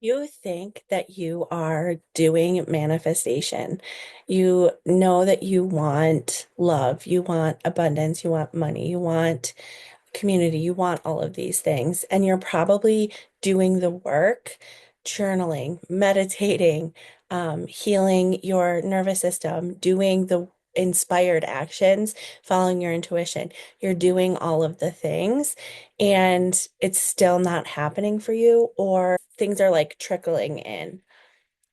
You think that you are doing manifestation. You know that you want love, you want abundance, you want money, you want community, you want all of these things. And you're probably doing the work, journaling, meditating, healing your nervous system, doing the inspired actions, following your intuition. You're doing all of the things, and it's still not happening for you, or things are like trickling in.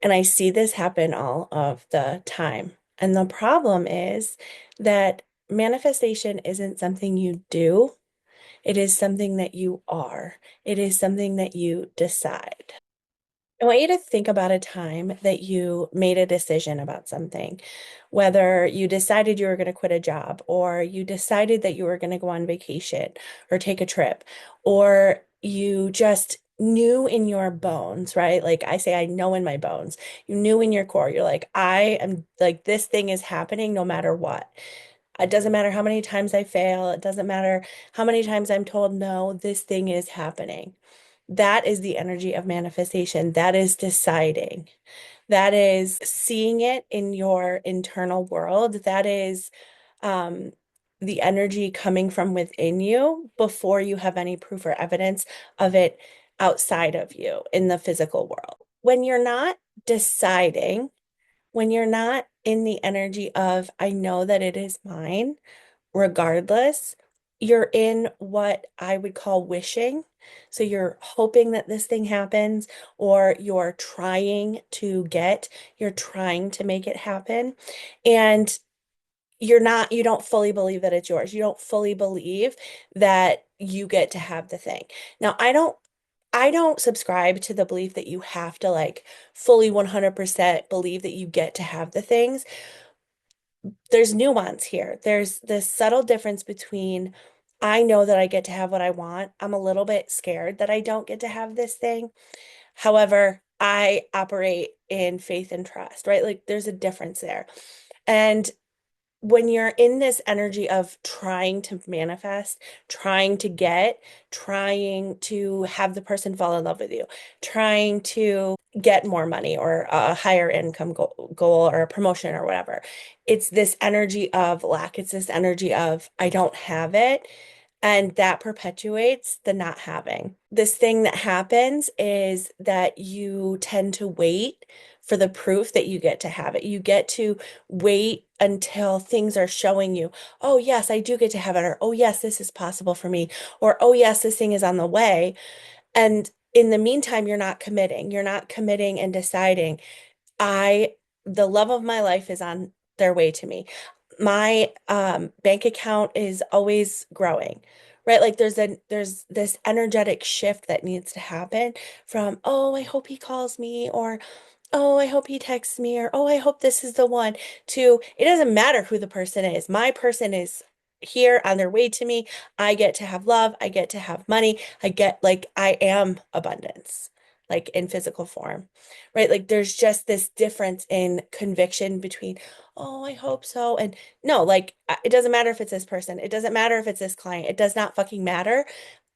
And I see this happen all of the time. And the problem is that manifestation isn't something you do. It is something that you are. It is something that you decide. I want you to think about a time that you made a decision about something, whether you decided you were going to quit a job, or you decided that you were going to go on vacation or take a trip, or you just knew in your bones, right? Like I say, I know in my bones. You knew in your core, you're like, I am like, this thing is happening no matter what. It doesn't matter how many times I fail. It doesn't matter how many times I'm told no, this thing is happening. That is the energy of manifestation. That is deciding. That is seeing it in your internal world. That is um, the energy coming from within you before you have any proof or evidence of it outside of you in the physical world. When you're not deciding, when you're not in the energy of, I know that it is mine, regardless, you're in what I would call wishing. So you're hoping that this thing happens, or you're trying to you're trying to make it happen. And you don't fully believe that it's yours. You don't fully believe that you get to have the thing. Now, I don't subscribe to the belief that you have to like fully 100% believe that you get to have the things. There's nuance here. There's this subtle difference between I know that I get to have what I want. I'm a little bit scared that I don't get to have this thing. However, I operate in faith and trust, right? Like there's a difference there. And when you're in this energy of trying to manifest, trying to get, trying to have the person fall in love with you, trying to get more money or a higher income goal or a promotion or whatever, it's this energy of lack. It's this energy of I don't have it. And that perpetuates the not having. This thing that happens is that you tend to wait for the proof that you get to have it. You get to wait until things are showing you, oh, yes, I do get to have it, or oh, yes, this is possible for me, or oh, yes, this thing is on the way. And in the meantime, you're not committing. You're not committing and deciding, I, the love of my life is on their way to me. My bank account is always growing, right? Like there's this energetic shift that needs to happen from, oh, I hope he calls me, or oh, I hope he texts me, or oh, I hope this is the one, to it doesn't matter who the person is. My person is here on their way to me. I get to have love. I get to have money. I get like I am abundance, like in physical form, right? Like there's just this difference in conviction between, oh, I hope so. And no, like it doesn't matter if it's this person. It doesn't matter if it's this client. It does not fucking matter.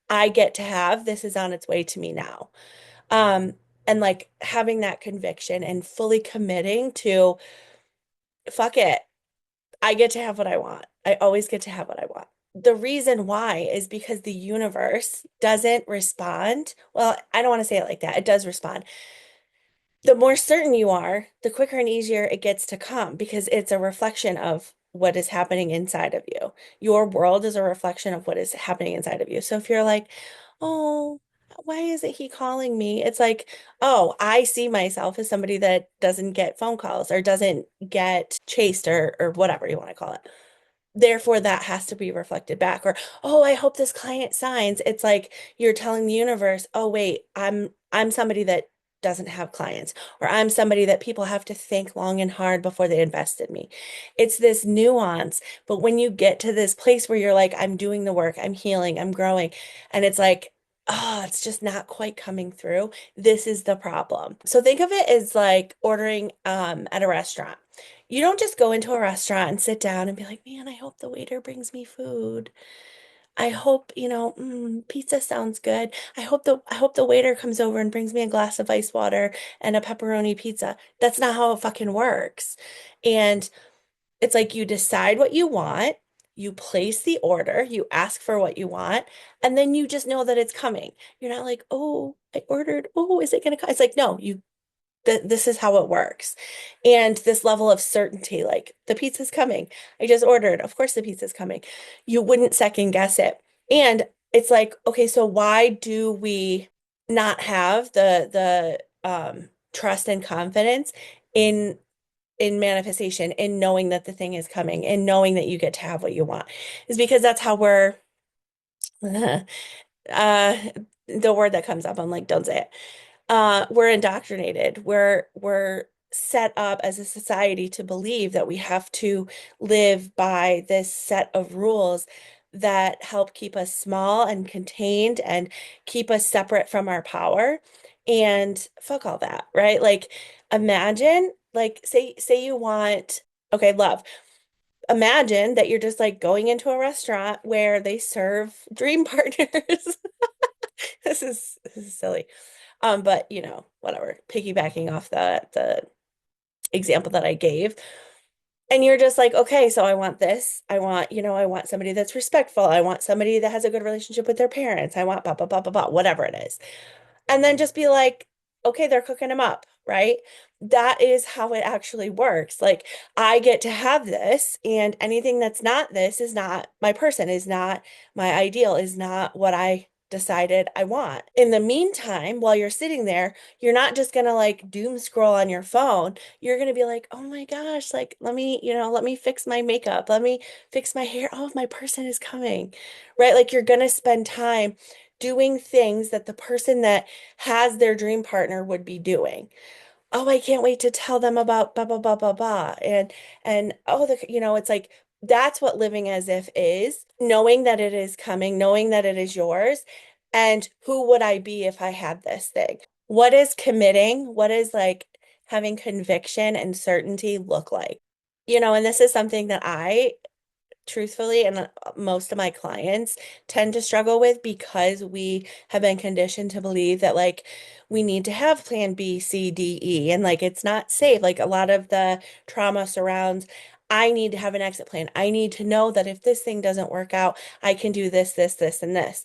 I get to have this is on its way to me now. Um, and like having that conviction and fully committing to fuck it. I get to have what I want. I always get to have what I want. The reason why is because the universe doesn't respond. Well, I don't want to say it like that. It does respond. The more certain you are, the quicker and easier it gets to come because it's a reflection of what is happening inside of you. Your world is a reflection of what is happening inside of you. So if you're like, oh, why isn't he calling me? It's like, oh, I see myself as somebody that doesn't get phone calls or doesn't get chased or whatever you want to call it. Therefore, that has to be reflected back. Or, oh, I hope this client signs. It's like you're telling the universe, oh, wait, I'm somebody that doesn't have clients, or I'm somebody that people have to think long and hard before they invest in me. It's this nuance. But when you get to this place where you're like, I'm doing the work, I'm healing, I'm growing, and it's like, oh, it's just not quite coming through. This is the problem. So think of it as like ordering at a restaurant. You don't just go into a restaurant and sit down and be like, man, I hope the waiter brings me food. I hope, pizza sounds good. I hope the waiter comes over and brings me a glass of ice water and a pepperoni pizza. That's not how it fucking works. And it's like you decide what you want, you place the order, you ask for what you want, and then you just know that it's coming. You're not like, oh, I ordered. Oh, is it gonna come? It's like, no, this is how it works. And this level of certainty, like the pizza's coming. I just ordered. Of course the pizza's coming. You wouldn't second guess it. And it's like, okay, so why do we not have the trust and confidence in manifestation, in knowing that the thing is coming, and knowing that you get to have what you want? Is because that's how we're uh the word that comes up, I'm like, don't say it. We're indoctrinated. We're set up as a society to believe that we have to live by this set of rules that help keep us small and contained and keep us separate from our power. And fuck all that, right? Like imagine, like say you want, okay, love. Imagine that you're just like going into a restaurant where they serve dream partners. This is silly. But whatever, piggybacking off the example that I gave. And you're just like, okay, so I want this. I want somebody that's respectful. I want somebody that has a good relationship with their parents. I want blah, blah, blah, blah, blah, whatever it is. And then just be like, okay, they're cooking them up, right? That is how it actually works. Like, I get to have this, and anything that's not this is not my person, is not my ideal, is not what I decided I want. In the meantime, while you're sitting there, you're not just gonna like doom scroll on your phone. You're gonna be like, oh my gosh, like let me fix my makeup, let me fix my hair. Oh, my person is coming, right? Like you're gonna spend time doing things that the person that has their dream partner would be doing. Oh, I can't wait to tell them about blah blah blah blah blah. And oh, it's like that's what living as if is, knowing that it is coming, knowing that it is yours. And who would I be if I had this thing? What is committing? What is like having conviction and certainty look like? And this is something that I truthfully, and most of my clients tend to struggle with, because we have been conditioned to believe that like we need to have plan B, C, D, E, and like it's not safe. Like a lot of the trauma surrounds, I need to have an exit plan. I need to know that if this thing doesn't work out, I can do this, this, this, and this.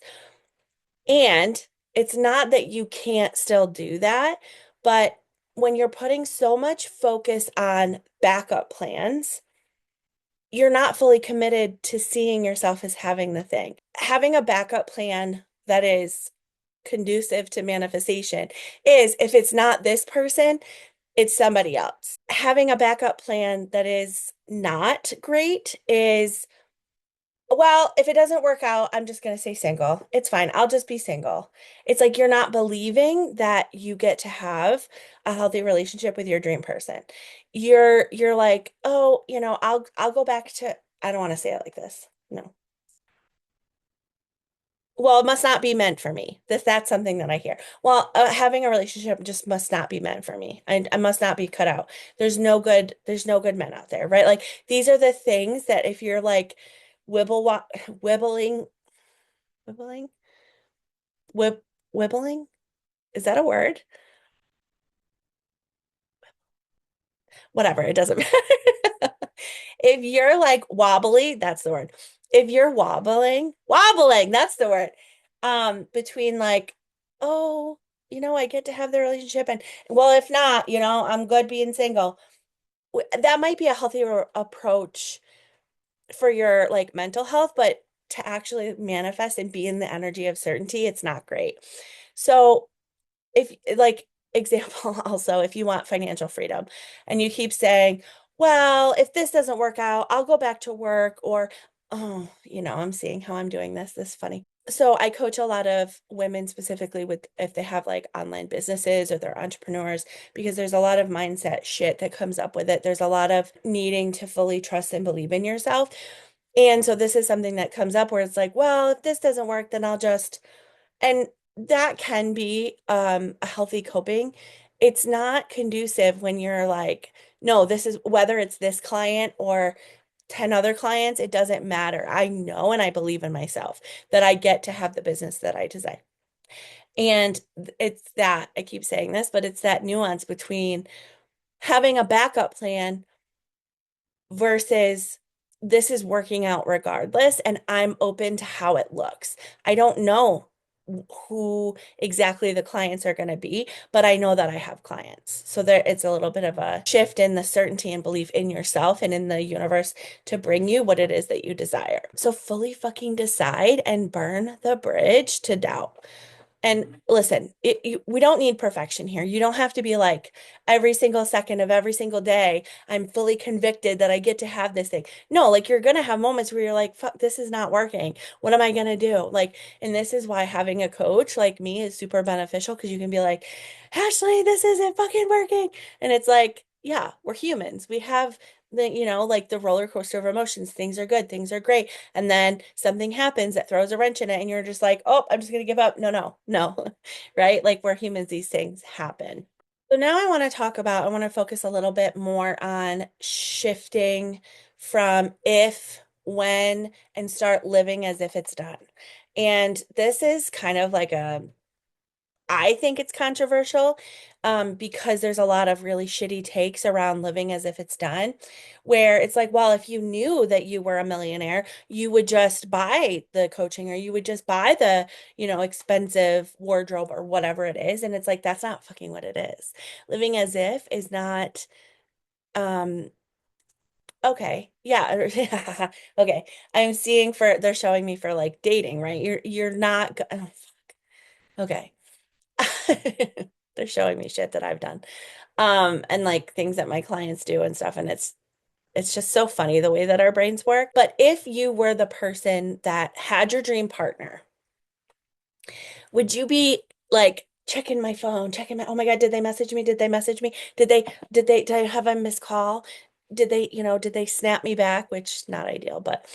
And it's not that you can't still do that, but when you're putting so much focus on backup plans, you're not fully committed to seeing yourself as having the thing. Having a backup plan that is conducive to manifestation is, if it's not this person, it's somebody else. Having a backup plan that is not great is, well, if it doesn't work out, I'm just going to stay single. It's fine. I'll just be single. It's like you're not believing that you get to have a healthy relationship with your dream person. You're like, "Oh, I'll go back to." I don't want to say it like this. No. Well, it must not be meant for me. That's something that I hear. Well, having a relationship just must not be meant for me. I must not be cut out. There's no good men out there, right? Like these are the things that if you're like wibbling, wibbling, wib wibbling, is that a word? Whatever, it doesn't matter. If you're like wobbly, that's the word. If you're wobbling, that's the word. Between like, oh, I get to have the relationship, and well, if not, I'm good being single. That might be a healthier approach for your like mental health, but to actually manifest and be in the energy of certainty, it's not great. So if like example also, if you want financial freedom and you keep saying, well, if this doesn't work out, I'll go back to work, or oh, I'm seeing how I'm doing this funny. So I coach a lot of women specifically with if they have like online businesses or they're entrepreneurs, because there's a lot of mindset shit that comes up with it. There's a lot of needing to fully trust and believe in yourself. And so this is something that comes up where it's like, well, if this doesn't work, then I'll just, and that can be a healthy coping. It's not conducive when you're like, no, this is, whether it's this client or 10 other clients, it doesn't matter. I know and I believe in myself that I get to have the business that I desire. And it's that, I keep saying this, but it's that nuance between having a backup plan versus this is working out regardless, and I'm open to how it looks. I don't know who exactly the clients are going to be, but I know that I have clients. So there it's a little bit of a shift in the certainty and belief in yourself and in the universe to bring you what it is that you desire. So fully fucking decide and burn the bridge to doubt. And listen, we don't need perfection here. You don't have to be like every single second of every single day, I'm fully convicted that I get to have this thing. No, like you're going to have moments where you're like, fuck, this is not working. What am I going to do? Like, and this is why having a coach like me is super beneficial because you can be like, Ashley, this isn't fucking working. And it's like, yeah, we're humans. We have like the roller coaster of emotions. Things are good, things are great. And then something happens that throws a wrench in it, and you're just like, oh, I'm just gonna give up. No, no, no. Right? Like we're humans, these things happen. So now I want to focus a little bit more on shifting from if, when, and start living as if it's done. And this is kind of like I think it's controversial because there's a lot of really shitty takes around living as if it's done, where it's like, well, if you knew that you were a millionaire, you would just buy the coaching or you would just buy the, expensive wardrobe or whatever it is. And it's like, that's not fucking what it is. Living as if is not, um, okay, yeah, okay. They're showing me for like dating, right? You're not, oh, okay. They're showing me shit that I've done. And like things that my clients do and stuff. And it's just so funny the way that our brains work. But if you were the person that had your dream partner, would you be like checking my phone, checking my, oh my God, did they message me? Did they message me? Did I have a missed call? Did they snap me back? Which not ideal, but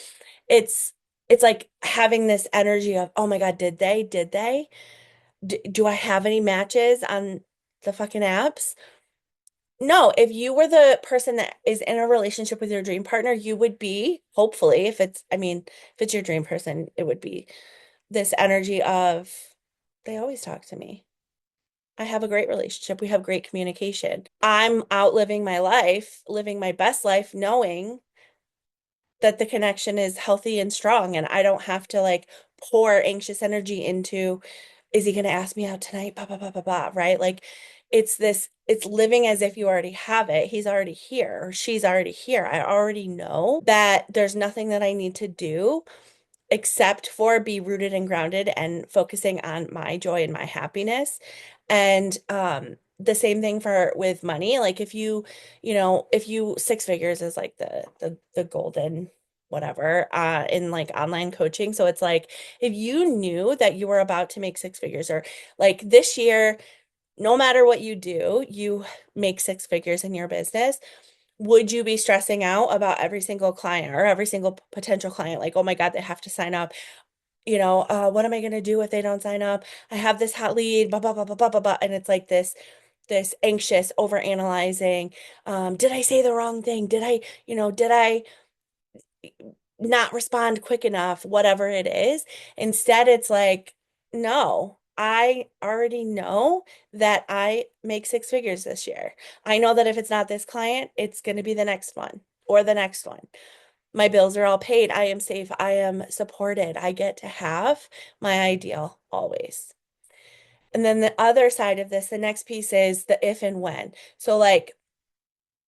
it's it's like having this energy of, oh my God, did they? Did they? Do I have any matches on the fucking apps? No, if you were the person that is in a relationship with your dream partner, you would be, hopefully, I mean, if it's your dream person, it would be this energy of, they always talk to me. I have a great relationship. We have great communication. I'm out living my life, living my best life, knowing that the connection is healthy and strong, and I don't have to like pour anxious energy into, is he going to ask me out tonight? Blah, blah, blah, blah, blah, right? Like it's living as if you already have it. He's already here or she's already here. I already know that there's nothing that I need to do except for be rooted and grounded and focusing on my joy and my happiness. And the same thing for with money. Like if you six figures is like the golden whatever in like online coaching. So it's like if you knew that you were about to make six figures or like this year, no matter what you do, you make six figures in your business. Would you be stressing out about every single client or every single potential client? Like, oh my God, they have to sign up. What am I going to do if they don't sign up? I have this hot lead, blah, blah, blah, blah, blah, blah, blah. And it's like this anxious over analyzing. Did I say the wrong thing? Did I not respond quick enough? Whatever it is. Instead, it's like, no, I already know that I make six figures this year. I know that if it's not this client, it's going to be the next one or the next one. My bills are all paid. I am safe. I am supported. I get to have my ideal always. And then the other side of this, the next piece is the if and when. So, like,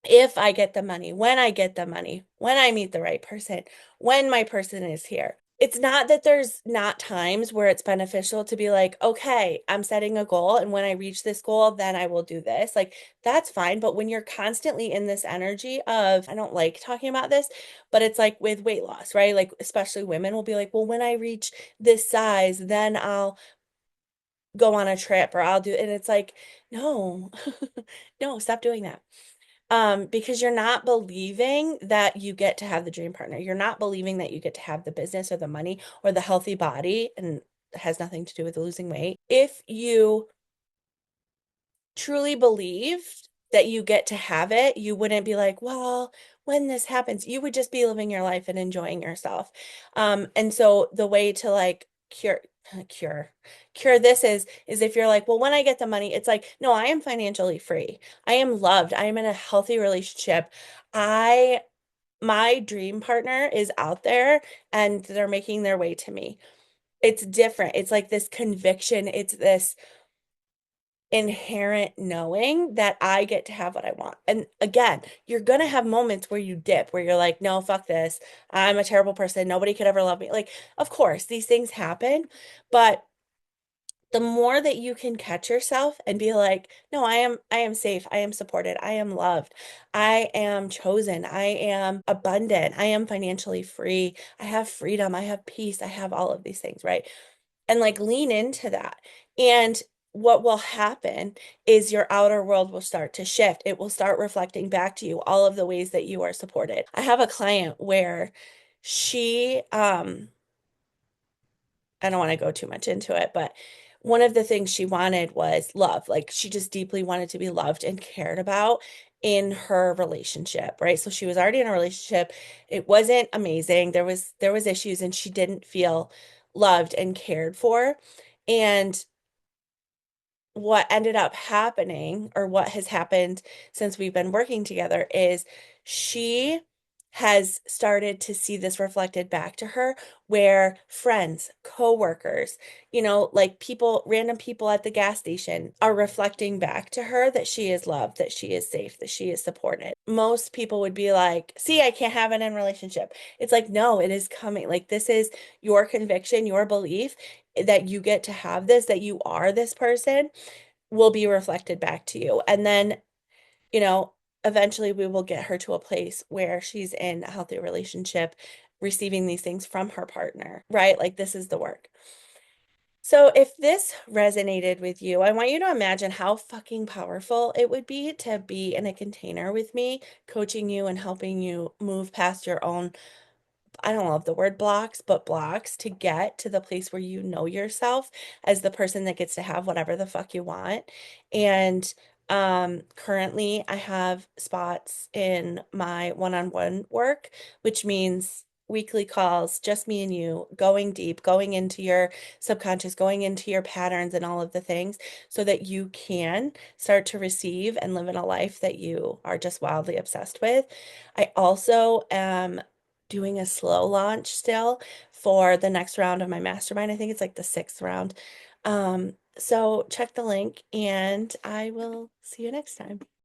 if I get the money, when I get the money, when I meet the right person, when my person is here. It's not that there's not times where it's beneficial to be like, okay, I'm setting a goal, and when I reach this goal, then I will do this. Like, that's fine. But when you're constantly in this energy of, I don't like talking about this, but it's like with weight loss, right? Like, especially women will be like, well, when I reach this size, then I'll go on a trip or I'll do, and it's like, no, no, stop doing that. Because you're not believing that you get to have the dream partner. You're not believing that you get to have the business or the money or the healthy body, and it has nothing to do with losing weight. If you truly believed that you get to have it, you wouldn't be like, well, when this happens, you would just be living your life and enjoying yourself. And so the way to like cure cure this is if you're like, well, when I get the money, it's like, no, I am financially free. I am loved. I am in a healthy relationship. I My dream partner is out there and they're making their way to me. It's different. It's like this conviction. It's this inherent knowing that I get to have what I want. And again, you're gonna have moments where you dip, where you're like, no, fuck this. I'm a terrible person. Nobody could ever love me. Like, of course, these things happen, but the more that you can catch yourself and be like, no, I am safe. I am supported. I am loved. I am chosen. I am abundant. I am financially free. I have freedom. I have peace. I have all of these things, right? And like lean into that. And what will happen is your outer world will start to shift. It will start reflecting back to you all of the ways that you are supported. I have a client where she, I don't want to go too much into it, but one of the things she wanted was love. Like she just deeply wanted to be loved and cared about in her relationship, right? So she was already in a relationship. It wasn't amazing. There was issues and she didn't feel loved and cared for. And what ended up happening, or what has happened since we've been working together, is she has started to see this reflected back to her where friends, coworkers, like people, random people at the gas station are reflecting back to her that she is loved, that she is safe, that she is supported. Most people would be like, see, I can't have an in relationship. It's like, no, it is coming. Like, this is your conviction, your belief that you get to have this, that you are this person will be reflected back to you. And then, you know, eventually we will get her to a place where she's in a healthy relationship, receiving these things from her partner, right? Like this is the work. So if this resonated with you, I want you to imagine how fucking powerful it would be to be in a container with me, coaching you and helping you move past your own, I don't love the word blocks, but blocks to get to the place where you know yourself as the person that gets to have whatever the fuck you want. And currently I have spots in my one-on-one work, which means weekly calls, just me and you, going deep, going into your subconscious, going into your patterns and all of the things so that you can start to receive and live in a life that you are just wildly obsessed with. I also am doing a slow launch still for the next round of my mastermind. I think it's like the sixth round. So check the link and I will see you next time.